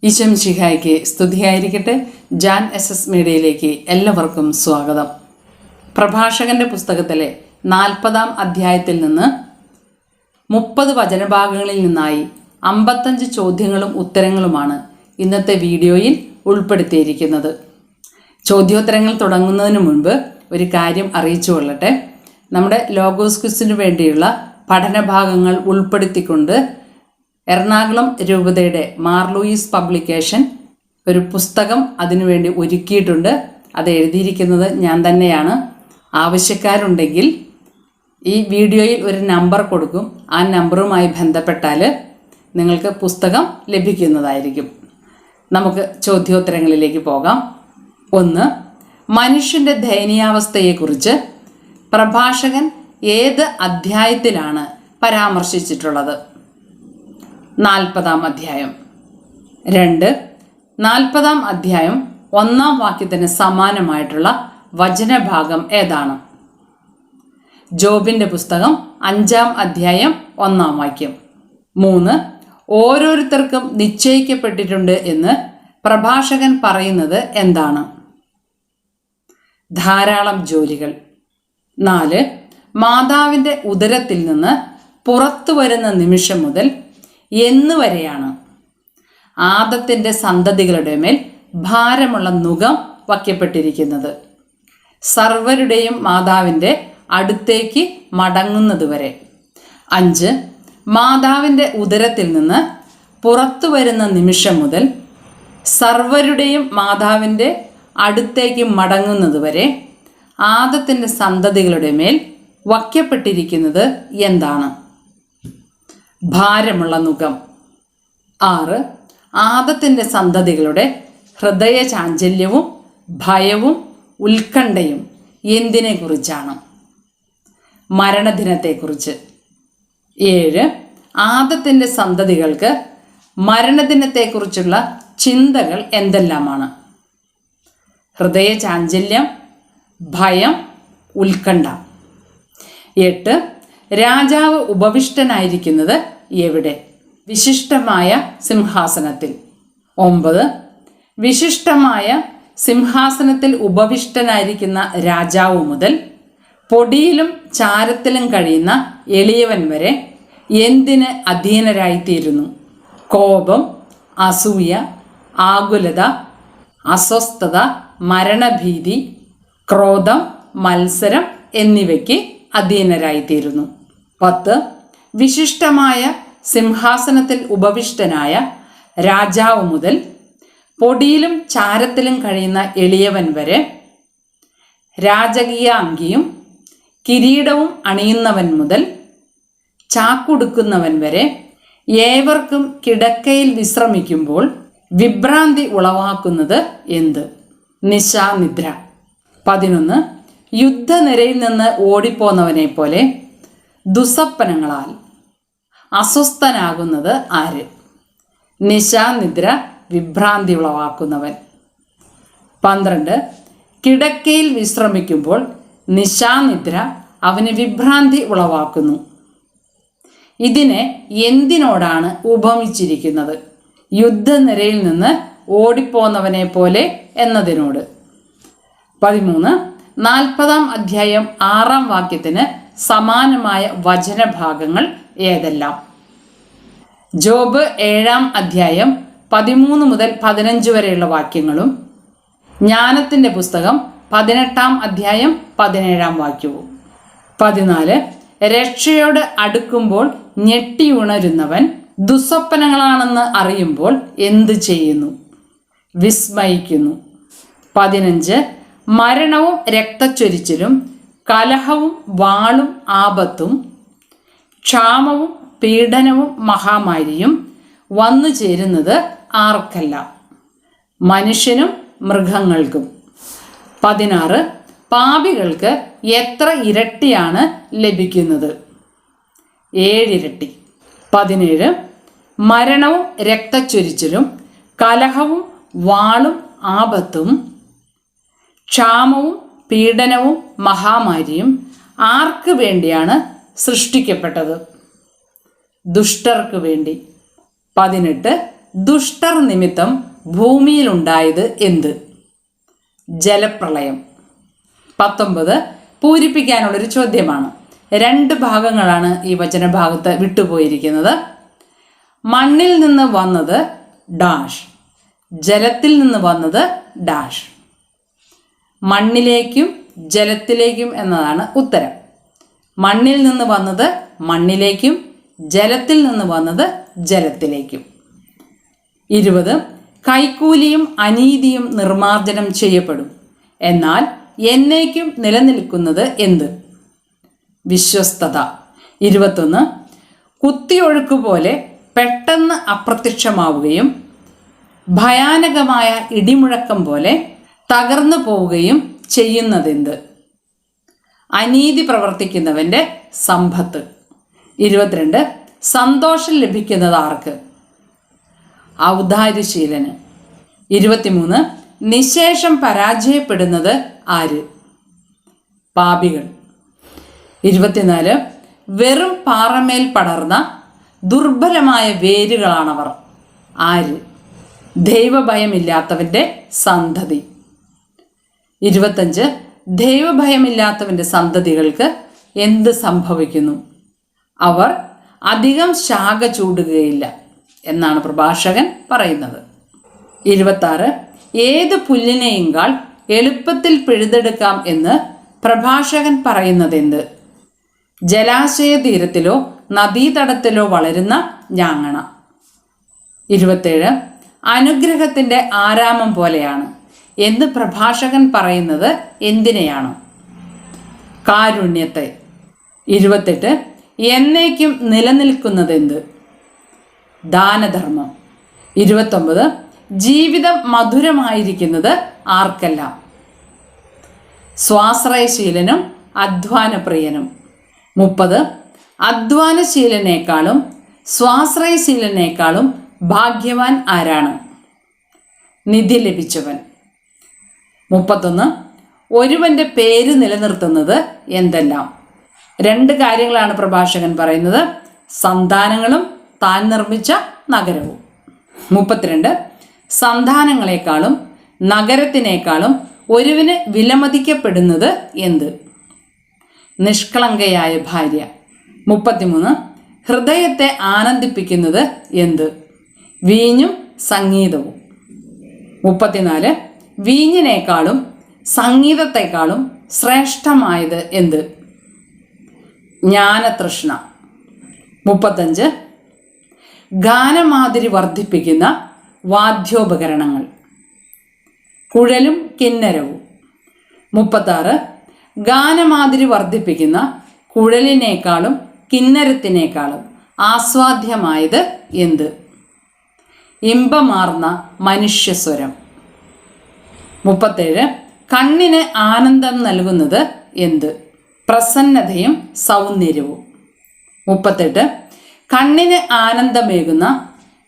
ഈശോ മിശിഹായ്ക്ക് സ്തുതിയായിരിക്കട്ടെ. ജാൻ എസ് മീഡിയയിലേക്ക് എല്ലാവർക്കും സ്വാഗതം. പ്രഭാഷകന്റെ പുസ്തകത്തിലെ 40-ാം അധ്യായത്തിൽ നിന്ന് 30 വചനഭാഗങ്ങളിൽ നിന്നായി 55 ചോദ്യങ്ങളും ഉത്തരങ്ങളുമാണ് ഇന്നത്തെ വീഡിയോയിൽ ഉൾപ്പെടുത്തിയിരിക്കുന്നത്. ചോദ്യോത്തരങ്ങൾ തുടങ്ങുന്നതിന് മുൻപ് ഒരു കാര്യം അറിയിച്ചു കൊള്ളട്ടെ. നമ്മുടെ ലോഗോസ് ക്വിസിന് വേണ്ടിയുള്ള പഠനഭാഗങ്ങൾ ഉൾപ്പെടുത്തിക്കൊണ്ട് എറണാകുളം രൂപതയുടെ മാർ ലൂയിസ് പബ്ലിക്കേഷൻ ഒരു പുസ്തകം അതിനുവേണ്ടി ഒരുക്കിയിട്ടുണ്ട്. അത് എഴുതിയിരിക്കുന്നത് ഞാൻ തന്നെയാണ്. ആവശ്യക്കാരുണ്ടെങ്കിൽ ഈ വീഡിയോയിൽ ഒരു നമ്പർ കൊടുക്കും. ആ നമ്പറുമായി ബന്ധപ്പെട്ടാൽ നിങ്ങൾക്ക് പുസ്തകം ലഭിക്കുന്നതായിരിക്കും. നമുക്ക് ചോദ്യോത്തരങ്ങളിലേക്ക് പോകാം. 1. മനുഷ്യൻ്റെ ദയനീയാവസ്ഥയെക്കുറിച്ച് പ്രഭാഷകൻ ഏത് അധ്യായത്തിലാണ് പരാമർശിച്ചിട്ടുള്ളത്? 40-ാം അധ്യായം. 2. 40-ാം അധ്യായം 1-ാം വാക്യത്തിന് സമാനമായിട്ടുള്ള വചനഭാഗം ഏതാണ്? ജോബിൻ്റെ പുസ്തകം 5-ാം അധ്യായം 1-ാം വാക്യം. 3. ഓരോരുത്തർക്കും നിശ്ചയിക്കപ്പെട്ടിട്ടുണ്ട് എന്ന് പ്രഭാഷകൻ പറയുന്നത് എന്താണ്? ധാരാളം ജോലികൾ. 4. മാതാവിൻ്റെ ഉദരത്തിൽ നിന്ന് പുറത്തു വരുന്ന നിമിഷം മുതൽ എന്ന് വരെയാണ് ആദത്തിൻ്റെ സന്തതികളുടെ മേൽ ഭാരമുള്ള നുകം വയ്ക്കപ്പെട്ടിരിക്കുന്നത്? സർവരുടെയും മാതാവിൻ്റെ അടുത്തേക്ക് മടങ്ങുന്നതുവരെ. 5. മാതാവിൻ്റെ ഉദരത്തിൽ നിന്ന് പുറത്തു വരുന്ന നിമിഷം മുതൽ സർവരുടെയും മാതാവിൻ്റെ അടുത്തേക്ക് മടങ്ങുന്നതുവരെ ആദത്തിൻ്റെ സന്തതികളുടെ മേൽ വയ്ക്കപ്പെട്ടിരിക്കുന്നത് എന്താണ്? ഭാരമുള്ള നുകം. 6. ആദത്തിൻ്റെ സന്തതികളുടെ ഹൃദയ ചാഞ്ചല്യവും ഭയവും ഉത്കണ്ഠയും എന്തിനെക്കുറിച്ചാണ്? മരണദിനത്തെക്കുറിച്ച്. 7. ആദത്തിൻ്റെ സന്തതികൾക്ക് മരണദിനത്തെക്കുറിച്ചുള്ള ചിന്തകൾ എന്തെല്ലാമാണ്? ഹൃദയ ചാഞ്ചല്യം, ഭയം, ഉത്കണ്ഠ. 8. രാജാവ് ഉപവിഷ്ടനായിരിക്കുന്നത് എവിടെ? വിശിഷ്ടമായ സിംഹാസനത്തിൽ. 9. വിശിഷ്ടമായ സിംഹാസനത്തിൽ ഉപവിഷ്ടനായിരിക്കുന്ന രാജാവ് മുതൽ പൊടിയിലും ചാരത്തിലും കഴിയുന്ന എളിയവൻ വരെ എന്തിന് അധീനരായിത്തീരുന്നു? കോപം, അസൂയ, ആകുലത, അസ്വസ്ഥത, മരണഭീതി, ക്രോധം, മത്സരം എന്നിവയ്ക്ക് അധീനരായിത്തീരുന്നു. 10. വിശിഷ്ടമായ സിംഹാസനത്തിൽ ഉപവിഷ്ടനായ രാജാവ് മുതൽ പൊടിയിലും ചാരത്തിലും കഴിയുന്ന എളിയവൻ വരെ രാജകീയ അങ്കിയും കിരീടവും അണിയുന്നവൻ മുതൽ ചാക്കുടുക്കുന്നവൻ വരെ ഏവർക്കും കിടക്കയിൽ വിശ്രമിക്കുമ്പോൾ വിഭ്രാന്തി ഉളവാക്കുന്നത് എന്ത്? നിശാനിദ്ര. 11. യുദ്ധനിരയിൽ നിന്ന് ഓടിപ്പോന്നവനെ പോലെ ദുസ്വപ്നങ്ങളാൽ അസ്വസ്ഥനാകുന്നത് ആര്? നിശാനിദ്ര, വിഭ്രാന്തി ഉളവാക്കുന്നവൻ. 12. കിടക്കയിൽ വിശ്രമിക്കുമ്പോൾ നിശാനിദ്ര അവന് വിഭ്രാന്തി ഉളവാക്കുന്നു. ഇതിനെ എന്തിനോടാണ് ഉപമിച്ചിരിക്കുന്നത്? യുദ്ധനിരയിൽ നിന്ന് ഓടിപ്പോന്നവനെ പോലെ എന്നതിനോട്. 13. 40-ാം അധ്യായം 6-ാം വാക്യത്തിന് സമാനമായ വചനഭാഗങ്ങൾ ഏതെല്ലാം? ജോബ് 7-ാം അധ്യായം 13 മുതൽ 15 വരെയുള്ള വാക്യങ്ങളും ജ്ഞാനത്തിൻ്റെ പുസ്തകം 18-ാം അധ്യായം 17-ാം വാക്യവും. 14. രക്ഷയോട് അടുക്കുമ്പോൾ ഞെട്ടിയുണരുന്നവൻ ദുസ്വപ്നങ്ങളാണെന്ന് അറിയുമ്പോൾ എന്തു ചെയ്യുന്നു? വിസ്മയിക്കുന്നു. 15. മരണവും രക്തച്ചൊരിച്ചിലും കലഹവും വാളും ആപത്തും ക്ഷാമവും പീഡനവും മഹാമാരിയും വന്നു ചേരുന്നത് ആർക്കെല്ലാം? മനുഷ്യനും മൃഗങ്ങൾക്കും. 16. പാപികൾക്ക് എത്ര ഇരട്ടിയാണ് ലഭിക്കുന്നത്? 7 ഇരട്ടി. 17. മരണവും രക്തച്ചൊരിച്ചിലും കലഹവും വാളും ആപത്തും ക്ഷാമവും പീഡനവും മഹാമാരിയും ആർക്ക് വേണ്ടിയാണ് സൃഷ്ടിക്കപ്പെട്ടത്? ദുഷ്ടർക്ക് വേണ്ടി. 18. ദുഷ്ടർ നിമിത്തം ഭൂമിയിലുണ്ടായത് എന്ത്? ജലപ്രളയം. 19 പൂരിപ്പിക്കാനുള്ളൊരു ചോദ്യമാണ്. 2 ഭാഗങ്ങളാണ് ഈ വചനഭാഗത്ത് വിട്ടുപോയിരിക്കുന്നത്. മണ്ണിൽ നിന്ന് വന്നത് ഡാഷ്, ജലത്തിൽ നിന്ന് വന്നത് ഡാഷ്. മണ്ണിലേക്കും ജലത്തിലേക്കും എന്നതാണ് ഉത്തരം. മണ്ണിൽ നിന്ന് വന്നത് മണ്ണിലേക്കും, ജലത്തിൽ നിന്ന് വന്നത് ജലത്തിലേക്കും. 20 കൈക്കൂലിയും അനീതിയും നിർമാർജനം ചെയ്യപ്പെടും, എന്നാൽ എന്നേക്കും നിലനിൽക്കുന്നത് എന്ത്? വിശ്വസ്തത. 21 കുത്തിയൊഴുക്ക് പോലെ പെട്ടെന്ന് അപ്രത്യക്ഷമാവുകയും ഭയാനകമായ ഇടിമുഴക്കം പോലെ തകർന്നു പോവുകയും ചെയ്യുന്നതെന്ത്? അനീതി പ്രവർത്തിക്കുന്നവൻ്റെ സമ്പത്ത്. 22 സന്തോഷം ലഭിക്കുന്നത് ആർക്ക്? ഔദാര്യശീലന്. 23 നിശേഷം പരാജയപ്പെടുന്നത് ആര്? പാപികൾ. 24 വെറും പാറമേൽ പടർന്ന ദുർബലമായ വേരുകളാണവർ. ആര്? ദൈവഭയമില്ലാത്തവൻ്റെ സന്തതി. 25 ദൈവഭയമില്ലാത്തവൻ്റെ സന്തതികൾക്ക് എന്ത് സംഭവിക്കുന്നു? അവർ അധികം ശാഖ ചൂടുകയില്ല എന്നാണ് പ്രഭാഷകൻ പറയുന്നത്. 26 ഏത് പുല്ലിനെയുംകാൾ എളുപ്പത്തിൽ പിഴുതെടുക്കാം എന്ന് പ്രഭാഷകൻ പറയുന്നതെന്ത്? ജലാശയ തീരത്തിലോ നദീതടത്തിലോ വളരുന്ന ഞാങ്ങണ. 27 അനുഗ്രഹത്തിൻ്റെ ആരാമം പോലെയാണ് എന്ന് പ്രഭാഷകൻ പറയുന്നത് എന്തിനെയാണ്? കാരുണ്യത്തെ. 28 എന്നേക്കും നിലനിൽക്കുന്നതെന്ത്? ദാനധർമ്മം. 29 ജീവിതം മധുരമായിരിക്കുന്നത് ആർക്കെല്ലാം? സ്വാശ്രയശീലനും അധ്വാനപ്രിയനും. 30 അധ്വാനശീലനേക്കാളും സ്വാശ്രയശീലനേക്കാളും ഭാഗ്യവാൻ ആരാണ്? നിധി ലഭിച്ചവൻ. 31 ഒരുവൻ്റെ പേര് നിലനിർത്തുന്നത് എന്തെല്ലാം? 2 കാര്യങ്ങളാണ് പ്രഭാഷകൻ പറയുന്നത്: സന്താനങ്ങളും താൻ നിർമ്മിച്ച നഗരവും. 32 സന്താനങ്ങളെക്കാളും നഗരത്തിനേക്കാളും ഒരുവന് വിലമതിക്കപ്പെടുന്നത് എന്ത്? നിഷ്കളങ്കയായ ഭാര്യ. 33 ഹൃദയത്തെ ആനന്ദിപ്പിക്കുന്നത് എന്ത്? വീഞ്ഞും സംഗീതവും. 34 വീഞ്ഞിനേക്കാളും സംഗീതത്തെക്കാളും ശ്രേഷ്ഠമായത് എന്ത്? ജ്ഞാനതൃഷ്ണ. 35 ഗാനമാതിരി വർദ്ധിപ്പിക്കുന്ന വാദ്യോപകരണങ്ങൾ. കുഴലും കിന്നരവും. 36 ഗാനമാതിരി വർദ്ധിപ്പിക്കുന്ന കുഴലിനേക്കാളും കിന്നരത്തിനേക്കാളും ആസ്വാദ്യമായത് എന്ത്? ഇമ്പമാർന്ന മനുഷ്യസ്വരം. 37 കണ്ണിന് ആനന്ദം നൽകുന്നത് എന്ത്? പ്രസന്നതയും സൗന്ദര്യവും. 38 കണ്ണിന് ആനന്ദമേകുന്ന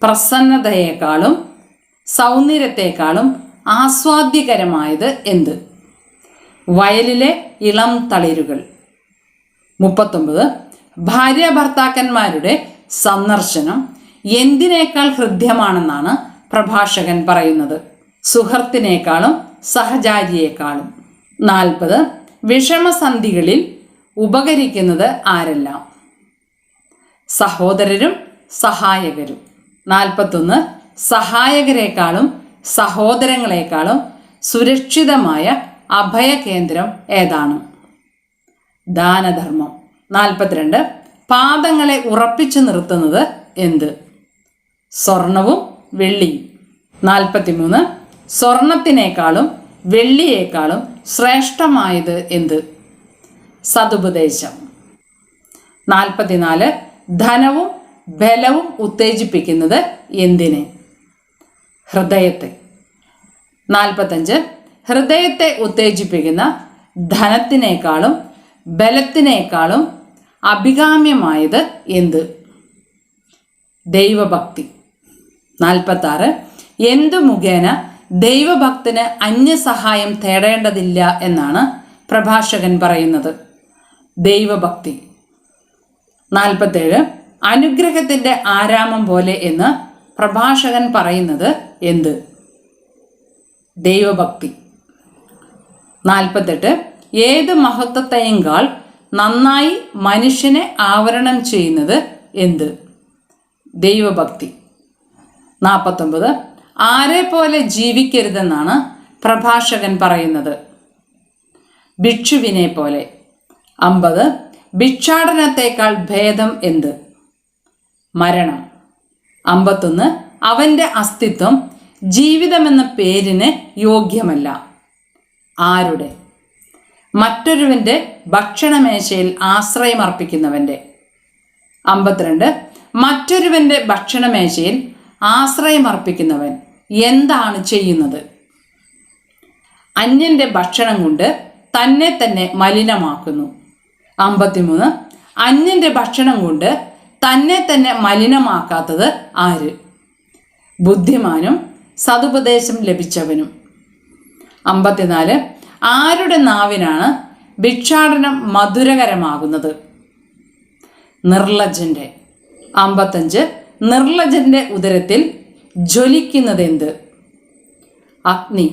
പ്രസന്നതയേക്കാളും സൗന്ദര്യത്തെക്കാളും ആസ്വാദ്യകരമായത് എന്ത്? വയലിലെ ഇളം തളിരുകൾ. 39 ഭാര്യ ഭർത്താക്കന്മാരുടെ സന്ദർശനം എന്തിനേക്കാൾ ഹൃദ്യമാണെന്നാണ് പ്രഭാഷകൻ പറയുന്നത്? സുഹൃത്തിനേക്കാളും സഹചാരിയേക്കാളും. 40 വിഷമസന്ധികളിൽ ഉപകരിക്കുന്നത് ആരെല്ലാം? സഹോദരരും സഹായകരും. 41 സഹായകരെക്കാളും സഹോദരങ്ങളെക്കാളും സുരക്ഷിതമായ അഭയകേന്ദ്രം ഏതാണ്? ദാനധർമ്മം. 42 പാദങ്ങളെ ഉറപ്പിച്ചു നിർത്തുന്നത് എന്ത്? സ്വർണവും വെള്ളിയും. 43 സ്വർണത്തിനേക്കാളും വെള്ളിയേക്കാളും ശ്രേഷ്ഠമായത് എന്ത്? സതുപദേശം. 44 ധനവും ബലവും ഉത്തേജിപ്പിക്കുന്നത് എന്തിനെ? ഹൃദയത്തെ. 45 ഹൃദയത്തെ ഉത്തേജിപ്പിക്കുന്ന ധനത്തിനേക്കാളും ബലത്തിനേക്കാളും അഭികാമ്യമായത് എന്ത്? ദൈവഭക്തി. 46 എന്തു മുഖേന ദൈവഭക്തന് അന്യസഹായം തേടേണ്ടതില്ല എന്നാണ് പ്രഭാഷകൻ പറയുന്നത്? ദൈവഭക്തി. 47 അനുഗ്രഹത്തിൻ്റെ ആരാമം പോലെ എന്ന് പ്രഭാഷകൻ പറയുന്നത് എന്ത്? ദൈവഭക്തി. 48. ഏത് മഹത്വത്തെയുംകാൾ നന്നായി മനുഷ്യനെ ആവരണം ചെയ്യുന്നത് എന്ത്? ദൈവഭക്തി. 49. ആരെ പോലെ ജീവിക്കരുതെന്നാണ് പ്രഭാഷകൻ പറയുന്നത്? ഭിക്ഷുവിനെ പോലെ. 50. ഭിക്ഷാടനത്തേക്കാൾ ഭേദം എന്ത്? മരണം. 51. അവൻ്റെ അസ്തിത്വം ജീവിതമെന്ന പേരിന് യോഗ്യമല്ല. ആരുടെ? മറ്റൊരുവൻ്റെ ഭക്ഷണമേശയിൽ ആശ്രയമർപ്പിക്കുന്നവൻ്റെ. 52. മറ്റൊരുവൻ്റെ ഭക്ഷണമേശയിൽ ആശ്രയമർപ്പിക്കുന്നവൻ എന്താണ് ചെയ്യുന്നത്? അന്യൻ്റെ ഭക്ഷണം കൊണ്ട് തന്നെ തന്നെ മലിനമാക്കുന്നു. 53. അന്യൻ്റെ ഭക്ഷണം കൊണ്ട് തന്നെ തന്നെ മലിനമാക്കാത്തത് ആര്? ബുദ്ധിമാനും സതുപദേശം ലഭിച്ചവനും. 54. ആരുടെ നാവിനാണ് ഭിക്ഷാടനം മധുരകരമാകുന്നത്? നിർലജ്ജൻ്റെ. 55. നിർലജ്ജൻ്റെ ഉദരത്തിൽ ജ്വലിക്കുന്നതെന്ത്? അഗ്നി.